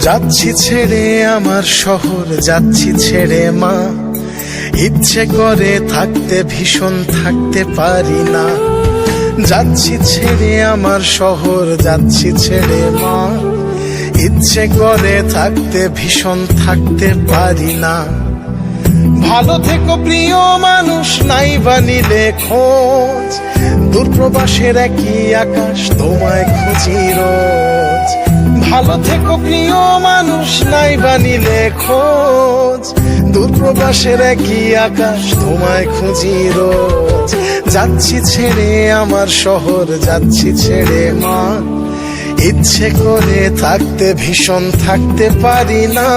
যাচ্ছি ছেড়ে আমার শহর, যাচ্ছি ছেড়ে মা। ইচ্ছে করে থাকতে ভীষণ থাকতে পারি না। যাচ্ছি ছেড়ে আমার শহর, যাচ্ছি ছেড়ে মা। ইচ্ছে করে থাকতে ভীষণ থাকতে পারি না। ভালো থেকো প্রিয় মানুষ, নাই বা নিলে খোঁজ। দূরপ্রবাসের একই আকাশ, তোমায় খুঁজি রোজ। ভালো থেকো প্রিয় মানুষ, নাই বা নিলে খোঁজ। দূরপ্রবাসের একই আকাশ, তোমায় খুঁজি রোজ। যাচ্ছি ছেড়ে আমার শহর, যাচ্ছি ছেড়ে মা। ইচ্ছে করে থাকতে ভীষণ থাকতে পারি না।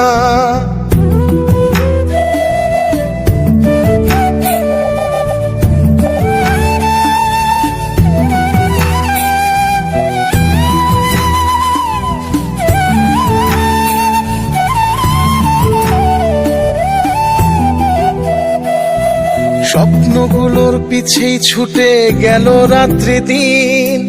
স্বপ্নগুলোর পিছেই ছুটে গেল রাত্রি দিন।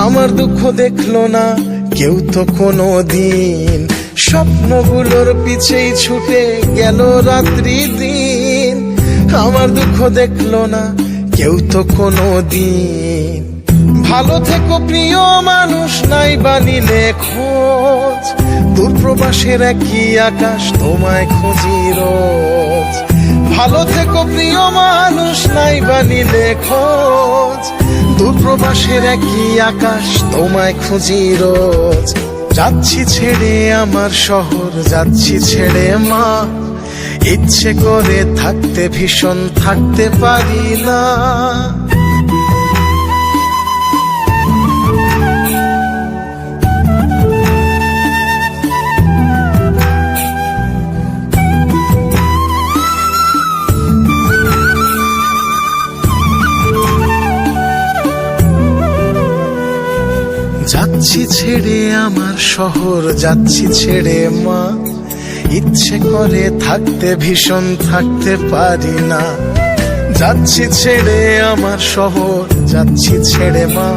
আমার দুঃখ দেখলো না কেউ তো কোনো দিন। স্বপ্নগুলোর পিছেই ছুটে গেল রাত্রি দিন। আমার দুঃখ দেখলো না কেউ তো কোনো দিন। ভালো থেকো প্রিয় মানুষ, নাই বা নিলে খোঁজ। দূরপ্রবাসের একই আকাশ, তোমায় খুঁজি রোজ। ভালো থেকো প্রিয় মানুষ, নাই বা নিলে খোঁজ। দূরপ্রবাসের একই আকাশ, তোমায় খুঁজি রোজ। যাচ্ছি ছেড়ে আমার শহর, যাচ্ছি ছেড়ে মা। ইচ্ছে করে থাকতে ভীষণ থাকতে পারি না। যাচ্ছি ছেড়ে আমার শহর, যাচ্ছি ছেড়ে মা। ইচ্ছে করে থাকতে ভীষণ থাকতে পারি না। যাচ্ছি ছেড়ে আমার শহর, যাচ্ছি ছেড়ে মা।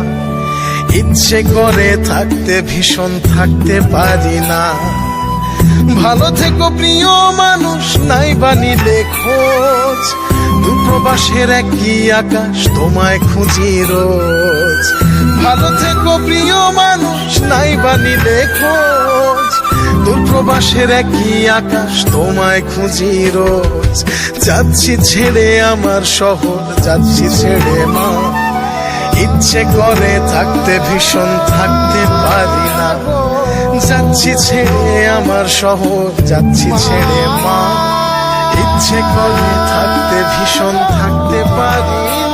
ইচ্ছে করে থাকতে ভীষণ থাকতে পারি না। ভালো থেকো প্রিয় মানুষ, নাই বা নিলে খোঁজ। দূরপ্রবাসের একই আকাশ, তোমায় খুঁজি রোজ। ভালো থেকো প্রিয় মানুষ, নাই বা নিলে খোঁজ। দূরপ্রবাসের একই আকাশ, তোমায় খুঁজি রোজ। যাচ্ছি ছেড়ে আমার শহর, যাচ্ছি ছেড়ে মা। ইচ্ছে করে থাকতে ভীষণ থাকতে পারি না। যাচ্ছি ছেড়ে আমার শহর, যাচ্ছি ছেড়ে মা। ইচ্ছে করে থাকতে ভীষণ থাকতে পারি না।